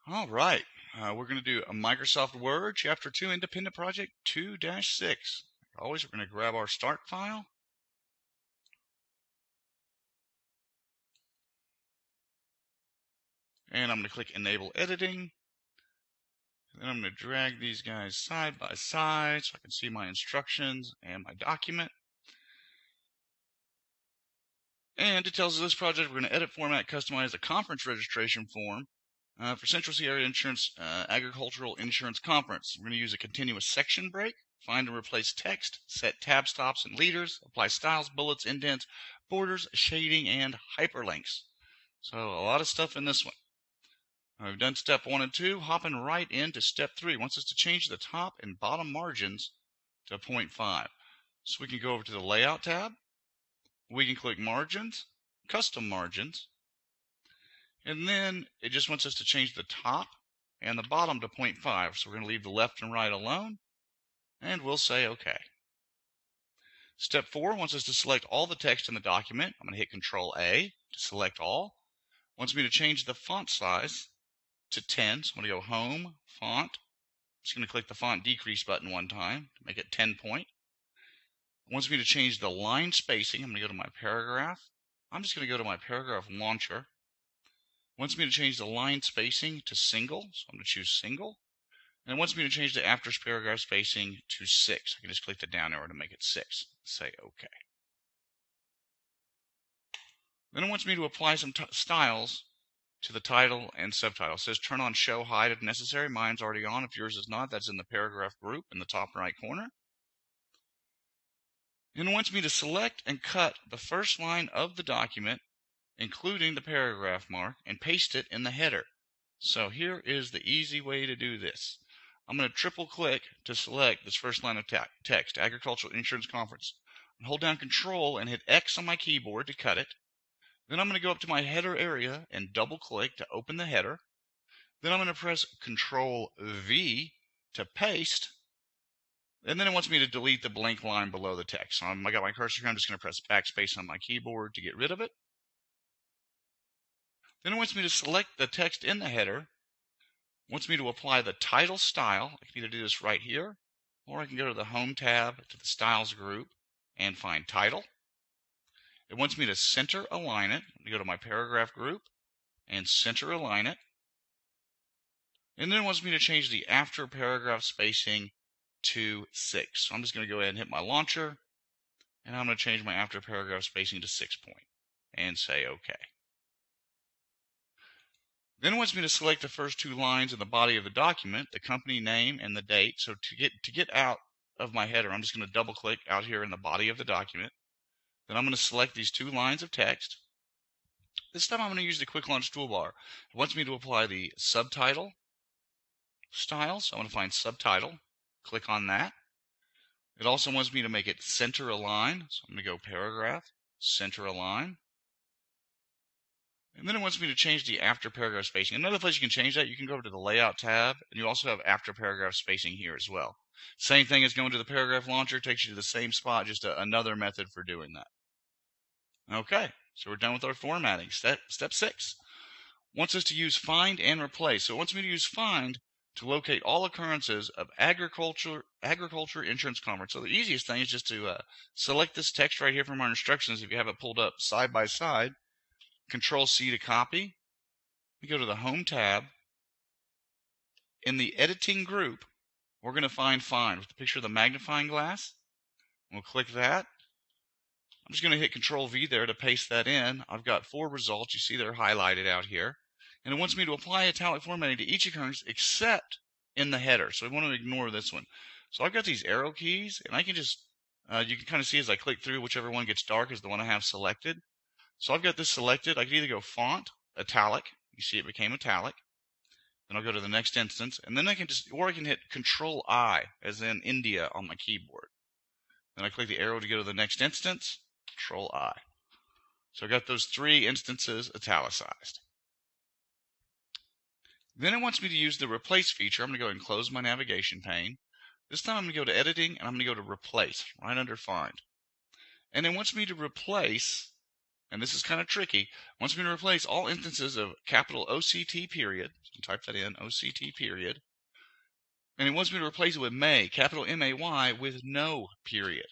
All right, we're going to do a Microsoft Word Chapter 2 Independent Project 2-6. Always, we're going to grab our start file. And I'm going to click Enable Editing. Then I'm going to drag these guys side by side so I can see my instructions and my document. And it tells us this project, we're going to edit, format, customize a conference registration form for Central Sierra Insurance Agricultural Insurance Conference. We're going to use a continuous section break, find and replace text, set tab stops and leaders, apply styles, bullets, indents, borders, shading, and hyperlinks. So a lot of stuff in this one. We've done step 1 and 2, hopping right into step 3. Wants us to change the top and bottom margins to 0.5. So we can go over to the Layout tab. We can click Margins, Custom Margins, and then it just wants us to change the top and the bottom to 0.5. So we're going to leave the left and right alone, and we'll say OK. Step 4 wants us to select all the text in the document. I'm going to hit Control A to select all. Wants me to change the font size to 10. So I'm going to go Home, Font. I'm just going to click the Font Decrease button one time to make it 10 point. It wants me to change the line spacing. I'm going to go to my paragraph. I'm just going to go to my paragraph launcher. It wants me to change the line spacing to single, so I'm going to choose single. And it wants me to change the after paragraph spacing to 6. I can just click the down arrow to make it 6. Say OK. Then it wants me to apply some styles to the title and subtitle. It says turn on show hide if necessary. Mine's already on. If yours is not, that's in the paragraph group in the top right corner. And it wants me to select and cut the first line of the document, including the paragraph mark, and paste it in the header. So here is the easy way to do this. I'm going to triple click to select this first line of text, Agricultural Insurance Conference. And hold down Control and hit X on my keyboard to cut it. Then I'm going to go up to my header area and double click to open the header. Then I'm going to press Control V to paste. And then it wants me to delete the blank line below the text. So I got my cursor here. I'm just going to press backspace on my keyboard to get rid of it. Then it wants me to select the text in the header. It wants me to apply the title style. I can either do this right here, or I can go to the Home tab, to the Styles group, and find Title. It wants me to center align it. I'm going to go to my paragraph group and center align it. And then it wants me to change the after paragraph spacing to 6. So I'm just going to go ahead and hit my launcher, and I'm going to change my after paragraph spacing to 6 point and say OK. Then it wants me to select the first 2 lines in the body of the document, the company name and the date. So to get out of my header, I'm just going to double click out here in the body of the document. Then I'm going to select these 2 lines of text. This time I'm going to use the Quick Launch toolbar. It wants me to apply the Subtitle Styles. So I'm going to find Subtitle. Click on that. It also wants me to make it center align. So I'm going to go Paragraph, Center Align. And then it wants me to change the after paragraph spacing. Another place you can change that, you can go over to the Layout tab, and you also have after paragraph spacing here as well. Same thing as going to the paragraph launcher, takes you to the same spot, just another method for doing that. Okay, so we're done with our formatting. Step 6 wants us to use find and replace. So it wants me to use find to locate all occurrences of agriculture insurance conference. So the easiest thing is just to select this text right here from our instructions if you have it pulled up side by side. Control C to copy. We go to the Home tab. In the editing group, we're going to find with the picture of the magnifying glass. We'll click that. I'm just going to hit Control V there to paste that in. I've got 4 results. You see they're highlighted out here. And it wants me to apply italic formatting to each occurrence except in the header. So we want to ignore this one. So I've got these arrow keys, and I can just, you can kind of see as I click through, whichever one gets dark is the one I have selected. So I've got this selected. I can either go Font, Italic. You see it became italic. Then I'll go to the next instance, and then I can hit Control I, as in India, on my keyboard. Then I click the arrow to go to the next instance, Control I. So I got those 3 instances italicized. Then it wants me to use the Replace feature. I'm going to go ahead and close my navigation pane. This time I'm going to go to Editing, and I'm going to go to Replace, right under Find. And it wants me to replace and this is kind of tricky, wants me to replace all instances of capital OCT period. So type that in, OCT period. And it wants me to replace it with May, capital M-A-Y, with no period.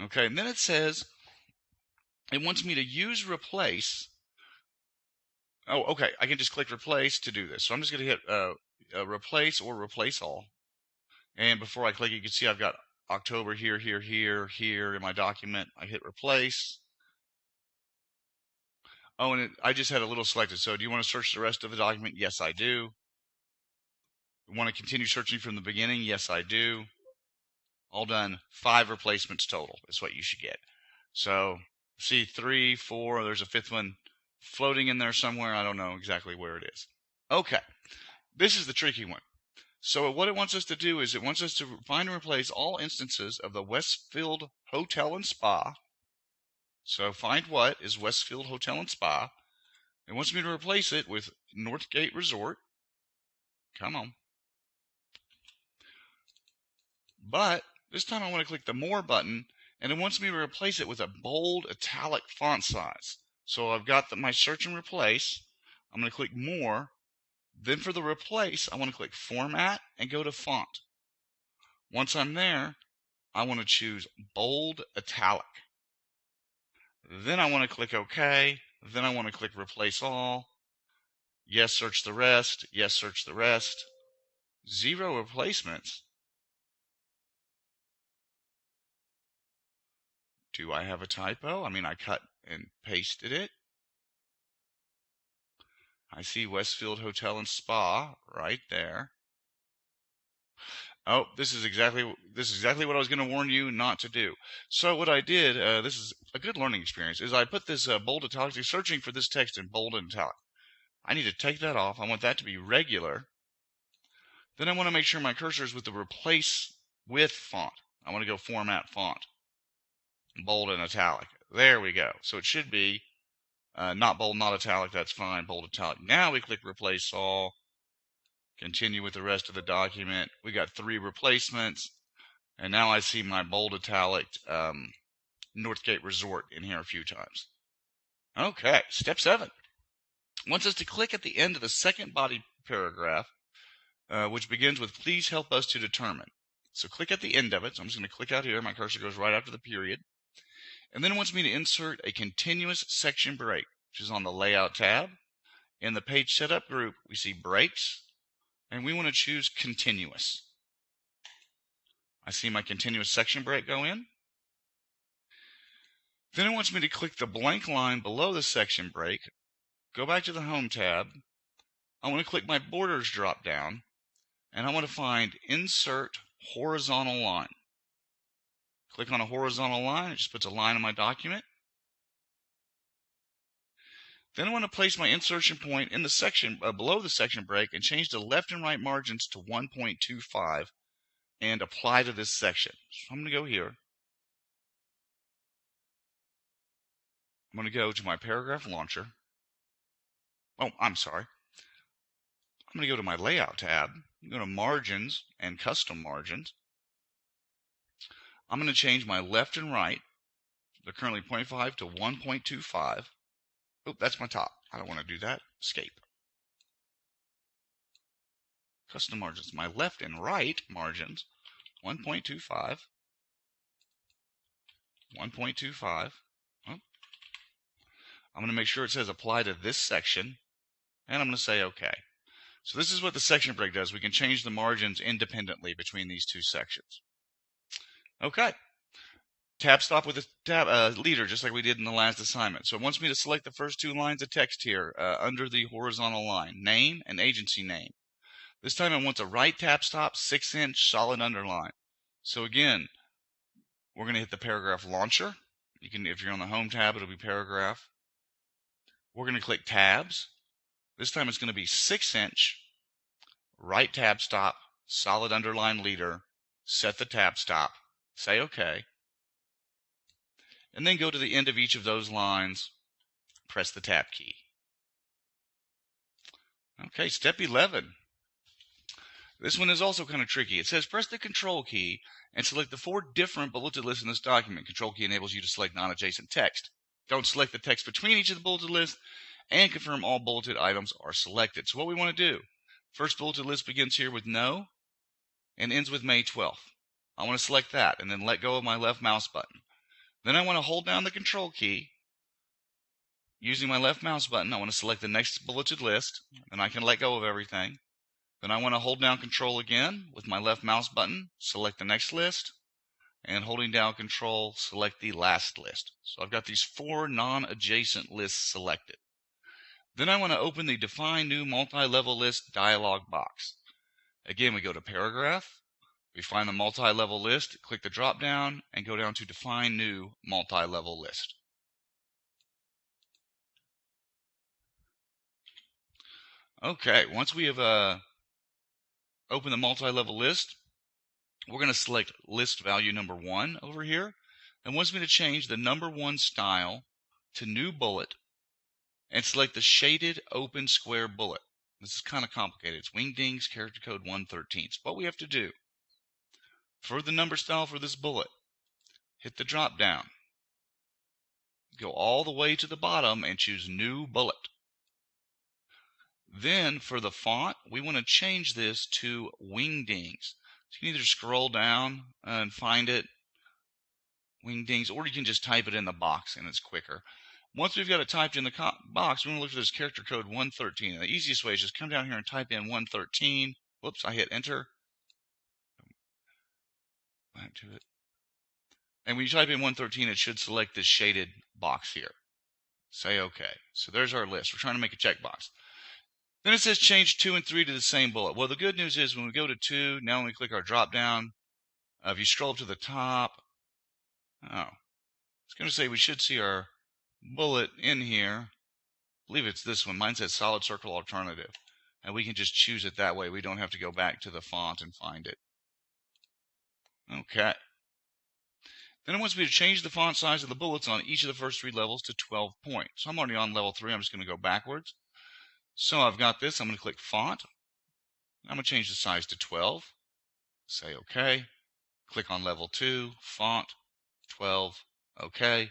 Okay, and then it says it wants me to use replace. Oh, okay, I can just click replace to do this. So I'm just going to hit replace or replace all. And before I click, you can see I've got October here, here, here, here in my document. I hit replace. Oh, and I just had a little selected. So do you want to search the rest of the document? Yes, I do. Want to continue searching from the beginning? Yes, I do. All done. 5 replacements total is what you should get. So see 3, 4, there's a 5th one floating in there somewhere. I don't know exactly where it is. Okay, this is the tricky one. So what it wants us to do is it wants us to find and replace all instances of the Westfield Hotel and Spa. So find what is Westfield Hotel and Spa. It wants me to replace it with Northgate Resort. Come on. But this time I want to click the More button, and it wants me to replace it with a bold italic font size. So I've got my search and replace. I'm going to click More. Then for the replace, I want to click Format and go to Font. Once I'm there, I want to choose Bold Italic. Then I want to click OK. Then I want to click Replace All. Yes, search the rest. Yes, search the rest. 0 replacements. Do I have a typo? I mean, I cut and pasted it. I see Westfield Hotel and Spa right there. Oh, this is exactly what I was going to warn you not to do. So what I did, this is a good learning experience, is I put this bold italic, searching for this text in bold and italic. I need to take that off. I want that to be regular. Then I want to make sure my cursor is with the replace with font. I want to go Format Font, bold and italic. There we go. So it should be not bold, not italic. That's fine. Bold, italic. Now we click Replace All. Continue with the rest of the document. We got 3 replacements. And now I see my bold italic Northgate Resort in here a few times. Okay, step 7. Wants us to click at the end of the second body paragraph, which begins with please help us to determine. So click at the end of it. So I'm just going to click out here. My cursor goes right after the period. And then it wants me to insert a continuous section break, which is on the Layout tab. In the Page Setup group, we see breaks, and we want to choose continuous. I see my continuous section break go in. Then it wants me to click the blank line below the section break, go back to the Home tab. I want to click my Borders drop down, and I want to find Insert Horizontal Line. Click on a horizontal line. It just puts a line in my document. Then I want to place my insertion point in the section below the section break and change the left and right margins to 1.25 and apply to this section. So I'm going to go here. I'm going to go to my paragraph launcher. Oh, I'm sorry. I'm going to go to my Layout tab. Go to Margins and Custom Margins. I'm going to change my left and right. They're currently 0.5 to 1.25. Oh, that's my top. I don't want to do that. Escape. Custom margins. My left and right margins, 1.25. 1.25. Oh. I'm going to make sure it says apply to this section, and I'm going to say OK. So this is what the section break does. We can change the margins independently between these two sections. OK. Tab stop with a tab leader, just like we did in the last assignment. So it wants me to select the first 2 lines of text here under the horizontal line, name and agency name. This time it wants a right tab stop, 6-inch solid underline. So again, we're going to hit the paragraph launcher. You can, if you're on the Home tab, it'll be paragraph. We're going to click tabs. This time it's going to be 6-inch, right tab stop, solid underline leader. Set the tab stop. Say OK. And then go to the end of each of those lines, press the tab key. Okay, step 11. This one is also kind of tricky. It says press the Control key and select the 4 different bulleted lists in this document. Control key enables you to select non-adjacent text. Don't select the text between each of the bulleted lists, and confirm all bulleted items are selected. So what we want to do, first bulleted list begins here with no and ends with May 12th. I want to select that and then let go of my left mouse button. Then I want to hold down the Control key. Using my left mouse button, I want to select the next bulleted list, and I can let go of everything. Then I want to hold down Control again with my left mouse button, select the next list, and holding down Control, select the last list. So I've got these 4 non-adjacent lists selected. Then I want to open the Define New Multi-Level List dialog box. Again, we go to Paragraph, we find the multi-level list, click the drop down, and go down to Define New Multi-Level List. Okay, once we have open the multi-level list, we're going to select list value number 1 over here, and wants me to change the number 1 style to new bullet and select the shaded open square bullet. This is kind of complicated. It's wingdings character code 113. So what we have to do for the number style for this bullet, hit the drop down, go all the way to the bottom and choose new bullet. Then for the font, we want to change this to wingdings. So you can either scroll down and find it, wingdings, or you can just type it in the box and it's quicker. Once we've got it typed in the box, we want to look for this character code 113. And the easiest way is just come down here and type in 113. Whoops, I hit enter. Back to it. And when you type in 113, it should select this shaded box here. Say OK. So there's our list. We're trying to make a checkbox. Then it says change 2 and 3 to the same bullet. Well, the good news is when we go to 2, now when we click our drop down, if you scroll up to the top, it's going to say we should see our bullet in here. I believe it's this one. Mine says solid circle alternative. And we can just choose it that way. We don't have to go back to the font and find it. Okay. Then it wants me to change the font size of the bullets on each of the first 3 levels to 12 point. So I'm already on level 3. I'm just going to go backwards. So I've got this. I'm going to click Font. I'm going to change the size to 12. Say OK. Click on level 2, Font, 12, OK.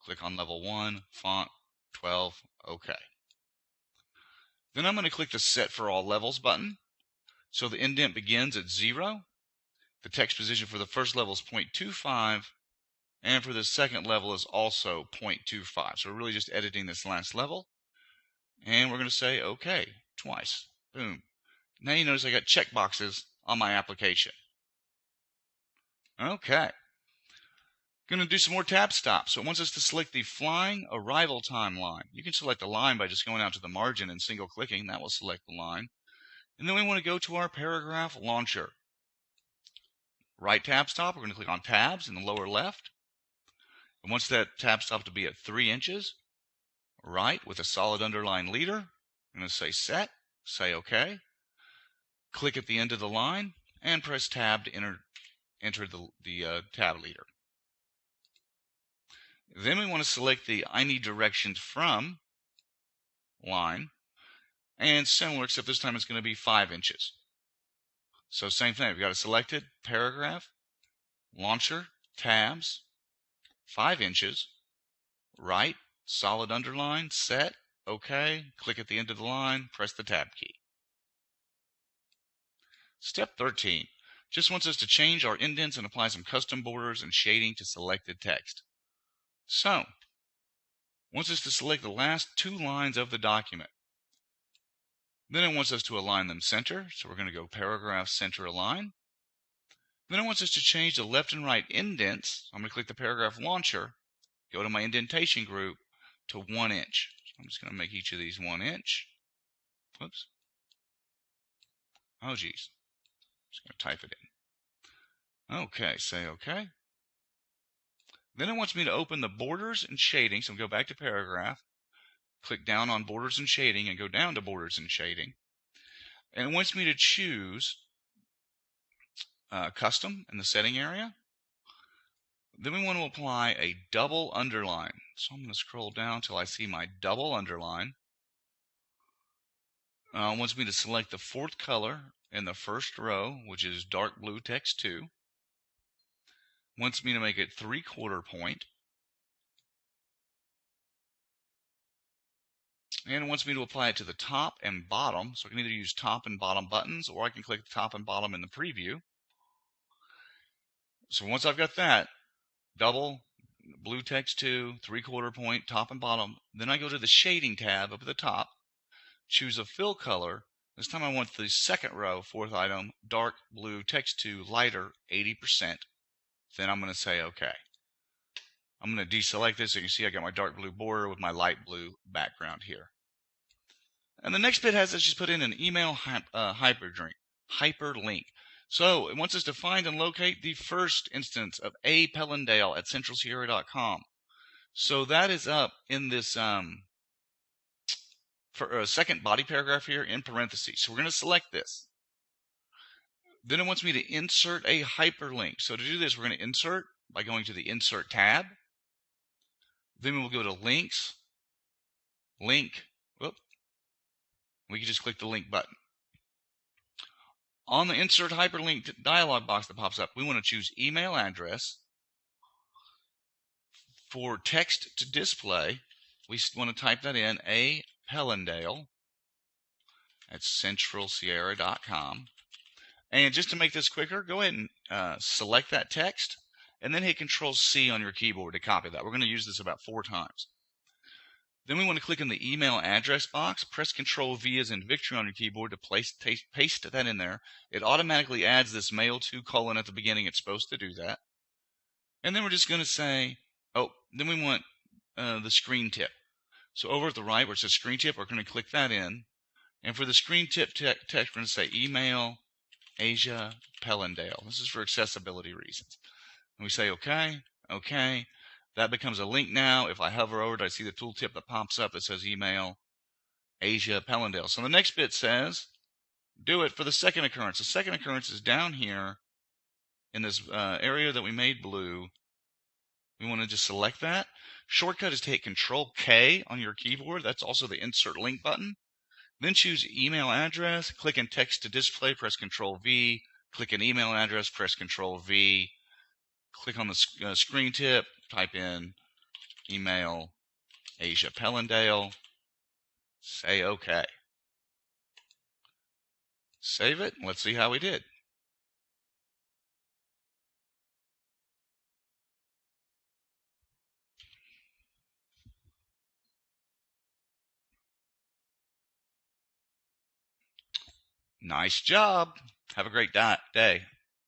Click on level 1, Font, 12, OK. Then I'm going to click the Set for All Levels button. So the indent begins at 0. The text position for the first level is 0.25. And for the second level is also 0.25. So we're really just editing this last level. And we're going to say OK twice. Boom. Now you notice I got checkboxes on my application. Okay. Going to do some more tab stops. So it wants us to select the flying arrival time line. You can select a line by just going out to the margin and single clicking. That will select the line. And then we want to go to our paragraph launcher. Right tab stop, we're going to click on tabs in the lower left. And once that tab stop to be at 3 inches, right with a solid underline leader, I'm going to say set, say OK. Click at the end of the line and press tab to enter the tab leader. Then we want to select the I need directions from line, and similar, except this time it's going to be 5 inches. So same thing, we've got it selected, paragraph, launcher, tabs, 5 inches, right, solid underline, set, OK, click at the end of the line, press the tab key. Step 13 just wants us to change our indents and apply some custom borders and shading to selected text. So, wants us to select the last 2 lines of the document. Then it wants us to align them center, so we're going to go paragraph center align. Then it wants us to change the left and right indents. I'm going to click the paragraph launcher, go to my indentation group to 1 inch. So I'm just going to make each of these 1 inch. Whoops. Oh geez. Just going to type it in. Okay, say OK. Then it wants me to open the borders and shading. So I'm going to go back to paragraph, click down on borders and shading and go down to borders and shading. And it wants me to choose custom in the setting area. Then we want to apply a double underline. So I'm going to scroll down till I see my double underline. It wants me to select the 4th color in the first row, which is dark blue text 2. Wants me to make it 3/4 point. And it wants me to apply it to the top and bottom. So I can either use top and bottom buttons, or I can click the top and bottom in the preview. So once I've got that, double, blue text 2, 3/4 point, top and bottom, then I go to the shading tab up at the top, choose a fill color. This time I want the second row, fourth item, dark blue text 2, lighter, 80%. Then I'm going to say OK. I'm going to deselect this so you can see I got my dark blue border with my light blue background here. And the next bit has us just put in an email hyperlink. So it wants us to find and locate the first instance of A. Pellendale at centralsierra.com. So that is up in this for a second body paragraph here in parentheses. So we're going to select this. Then it wants me to insert a hyperlink. So to do this, we're going to insert by going to the Insert tab. Then we'll go to Links, Link. Whoop. We can just click the link button. On the Insert Hyperlink dialog box that pops up, we want to choose email address. For text to display, we want to type that in, A. Pellendale at centralsierra.com. And just to make this quicker, go ahead and select that text and then hit Control-C on your keyboard to copy that. We're going to use this about 4 times. Then we want to click in the email address box, press Control-V as in Victory on your keyboard to paste that in there. It automatically adds this mail to colon at the beginning. It's supposed to do that. And then we're just going to say, then we want the screen tip. So over at the right where it says screen tip, we're going to click that in. And for the screen tip text, we're going to say email Asia Pellendale. This is for accessibility reasons. And we say OK, OK. That becomes a link now. If I hover over it, I see the tooltip that pops up that says email Asia Pellendale. So the next bit says, do it for the second occurrence. The second occurrence is down here in this area that we made blue. We want to just select that. Shortcut is to hit Control-K on your keyboard. That's also the Insert Link button. Then choose email address. Click in Text to Display. Press Control-V. Click in email address. Press Control-V. Click on the screen tip. Type in email Asia Pellendale. Say OK. Save it. Let's see how we did. Nice job. Have a great day.